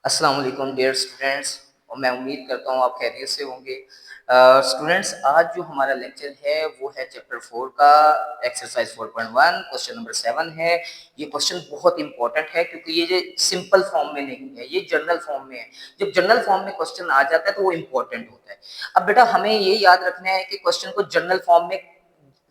अस्सलाम वालेकुम dear students. और मैं उम्मीद करता हूँ आप खैरियत से होंगे। स्टूडेंट्स, आज जो हमारा लेक्चर है वो है चैप्टर 4 का एक्सरसाइज 4.1 क्वेश्चन नंबर 7 है। ये क्वेश्चन बहुत इंपॉर्टेंट है क्योंकि ये सिंपल फॉर्म में नहीं है, ये जर्नल फॉर्म में है। जब जर्नल फॉर्म में क्वेश्चन आ जाता है तो वो इम्पोर्टेंट होता है। अब बेटा हमें ये याद रखना है कि क्वेश्चन को जर्नल फॉर्म में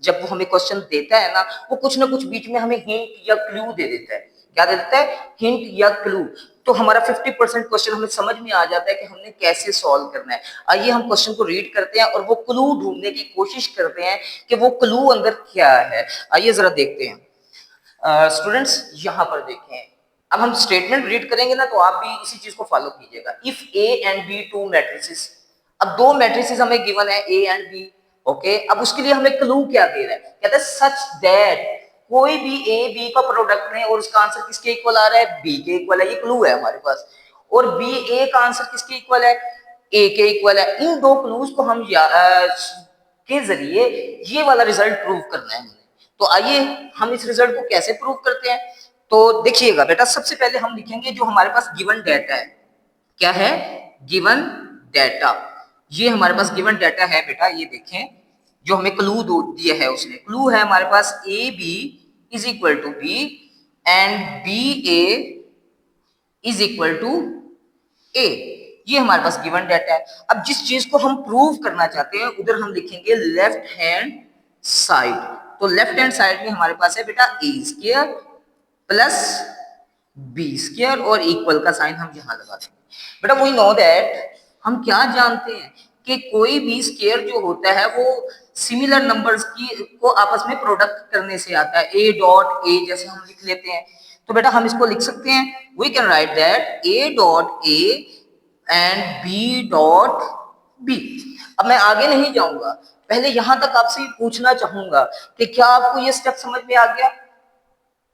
जब वो हमें क्वेश्चन देता है ना, वो कुछ ना कुछ बीच में हमें हिंट या क्लू दे देता है। क्या दे देता है? हिंट या क्लू। तो हमारा 50% क्वेश्चन हमें समझ में आ जाता है कि हमने कैसे सॉल्व करना है। आइए हम क्वेश्चन को रीड करते हैं और वो क्लू ढूंढने की कोशिश करते हैं कि वो क्लू अंदर क्या है। आइए जरा देखते हैं। स्टूडेंट्स, यहाँ पर देखें। अब हम स्टेटमेंट रीड करेंगे ना, तो आप भी इसी चीज को फॉलो कीजिएगा। If A and B two matrices. अब दो मैट्रिसेस हमें गिवन है, ए एंड बी। ओके, अब उसके लिए हमें क्लू क्या दे रहा है? कहता है सच दैट कोई भी ए बी का प्रोडक्ट नहीं और उसका आंसर किसके इक्वल आ रहा है? बी के इक्वल है। ये क्लू है हमारे पास। और बी ए का आंसर किसके इक्वल है? ए के इक्वल है। इन दो क्लूज को हम के जरिए ये वाला रिजल्ट प्रूव करना है हमने। तो आइए हम इस रिजल्ट को कैसे प्रूव करते हैं। तो देखिएगा बेटा, सबसे पहले हम लिखेंगे जो हमारे पास गिवन डाटा है। क्या है? Given data. ये हमारे पास गिवन डाटा है बेटा, ये देखें। जो हमें क्लू दिया है उसने क्लू है हमारे पास A B is equal to B and B A is equal to A. ये हमारे पास गिवन डाटा है। अब जिस चीज को हम प्रूव करना चाहते हैं उधर हम लिखेंगे लेफ्ट हैंड साइड। तो लेफ्ट हैंड साइड में हमारे पास है बेटा ए स्क्वायर प्लस बी स्क्वायर और इक्वल का साइन हम यहां लगा देंगे। बेटा वी नो दैट, हम क्या जानते हैं कि कोई भी स्क्वायर जो होता है वो सिमिलर नंबर्स की को आपस में प्रोडक्ट करने से आता है। ए डॉट ए जैसे हम लिख लेते हैं। तो बेटा हम इसको लिख सकते हैं, we can write that A dot A and B dot B. अब मैं आगे नहीं जाऊंगा, पहले यहां तक आपसे पूछना चाहूंगा कि क्या आपको ये स्टेप समझ में आ गया?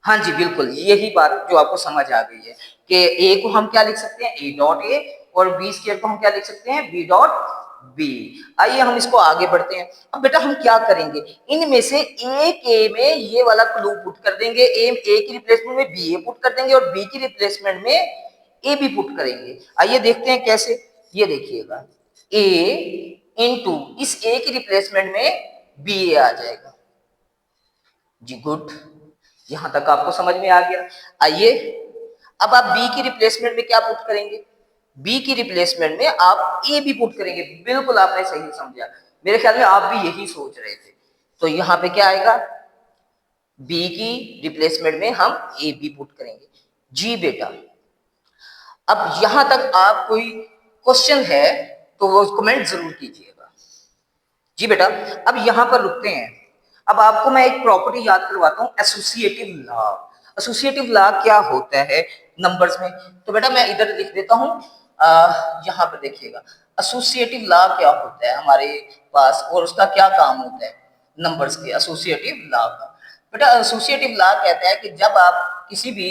हाँ जी, बिल्कुल यही बात जो आपको समझ आ गई है कि ए को हम क्या लिख सकते हैं? A dot A. और बी स्क्वायर को हम क्या लिख सकते हैं? B dot B. आइए हम इसको आगे बढ़ते हैं। अब बेटा हम क्या करेंगे, इनमें से एक ए में ये वाला क्लू पुट कर देंगे। ए की रिप्लेसमेंट में बी ए पुट कर देंगे और बी की रिप्लेसमेंट में ए बी पुट करेंगे। आइए देखते हैं कैसे। ये देखिएगा, ए इंटू इस ए की रिप्लेसमेंट में बी ए आ जाएगा। जी गुड, यहां तक आपको समझ में आ गया। आइए अब आप बी की रिप्लेसमेंट में क्या पुट करेंगे? बी की रिप्लेसमेंट में आप ए भी पुट करेंगे। बिल्कुल आपने सही समझा, मेरे ख्याल में आप भी यही सोच रहे थे। तो यहां पे क्या आएगा? बी की रिप्लेसमेंट में हम ए बी पुट करेंगे। जी बेटा, अब यहां तक आप कोई क्वेश्चन है तो वो कमेंट जरूर कीजिएगा। जी बेटा, अब यहां पर रुकते हैं। अब आपको मैं एक प्रॉपर्टी याद करवाता हूं, एसोसिएटिव लॉ। एसोसिएटिव लॉ क्या होता है नंबर्स में? तो बेटा मैं इधर लिख देता हूं। यहां पर देखिएगा, एसोसिएटिव लॉ क्या होता है हमारे पास और उसका क्या काम होता है नंबर्स के। एसोसिएटिव लॉ का बेटा, एसोसिएटिव लॉ कहता है कि जब आप किसी भी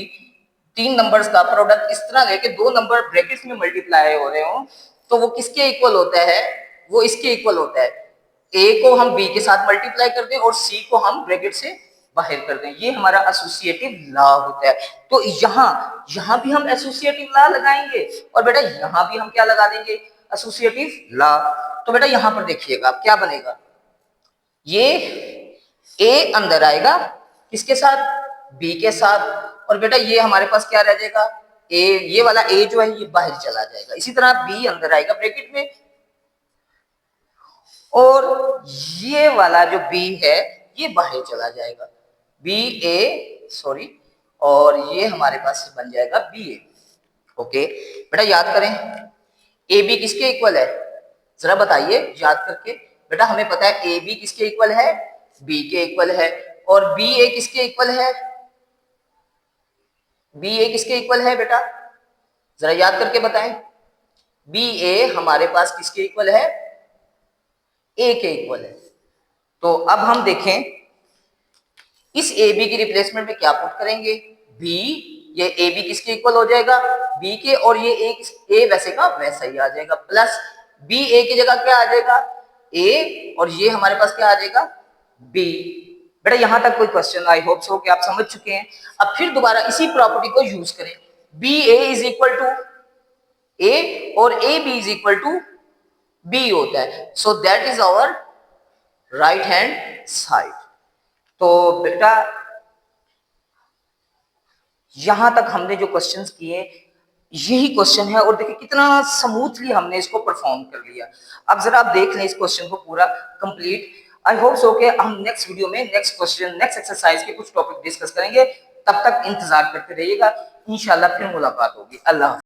तीन नंबर्स का प्रोडक्ट इस तरह लेके दो नंबर ब्रैकेट्स में मल्टीप्लाई हो रहे हो तो वो किसके इक्वल होता है? वो इसके इक्वल होता है। ए को हम बी के साथ मल्टीप्लाई कर दें और सी को हम ब्रैकेट से बाहर कर दें। ये हमारा एसोसिएटिव लॉ होता है। तो यहाँ यहाँ भी हम एसोसिएटिव लॉ लगाएंगे और बेटा यहाँ भी हम क्या लगा देंगे? Associative law. तो बेटा यहाँ पर देखिएगा क्या बनेगा। ये ए अंदर आएगा किसके साथ? बी के साथ। और बेटा ये हमारे पास क्या रह जाएगा? ए, ये वाला ए जो है ये बाहर चला जाएगा। इसी तरह बी अंदर आएगा ब्रैकेट में और ये वाला जो बी है ये बाहर चला जाएगा। बी ए सॉरी, और ये हमारे पास बन जाएगा बी ए। ओके बेटा याद करें, ए बी किसके इक्वल है? जरा बताइए याद करके। बेटा हमें पता है ए बी किसके इक्वल है? बी के इक्वल है। और बी ए किसके इक्वल है? बी ए किसके इक्वल है बेटा? जरा याद करके बताएं। बी ए हमारे पास किसके इक्वल है? ए के इक्वल है। तो अब हम देखें इस ए बी की रिप्लेसमेंट में क्या पुट करेंगे? बी। ये ए बी किसके इक्वल हो जाएगा? बी के। और ये ए वैसे का वैसा ही आ जाएगा प्लस बी ए की जगह क्या आ जाएगा? ए। और ये हमारे पास क्या आ जाएगा? बी। बेटा यहां तक कोई क्वेश्चन? आई होप सो कि आप समझ चुके हैं। अब फिर दोबारा इसी प्रॉपर्टी को यूज करें। B A is equal to A और A B is equal to B होता है, so that is our right hand side. तो बेटा यहां तक हमने जो क्वेश्चंस किए यही क्वेश्चन है, और देखिए कितना स्मूथली हमने इसको परफॉर्म कर लिया। अब जरा आप देख लें इस क्वेश्चन को पूरा कंप्लीट। आई होप सो कि हम नेक्स्ट वीडियो में नेक्स्ट क्वेश्चन नेक्स्ट एक्सरसाइज के कुछ टॉपिक डिस्कस करेंगे। तब तक इंतजार करते रहिएगा, इंशाल्लाह फिर मुलाकात होगी। अल्लाह।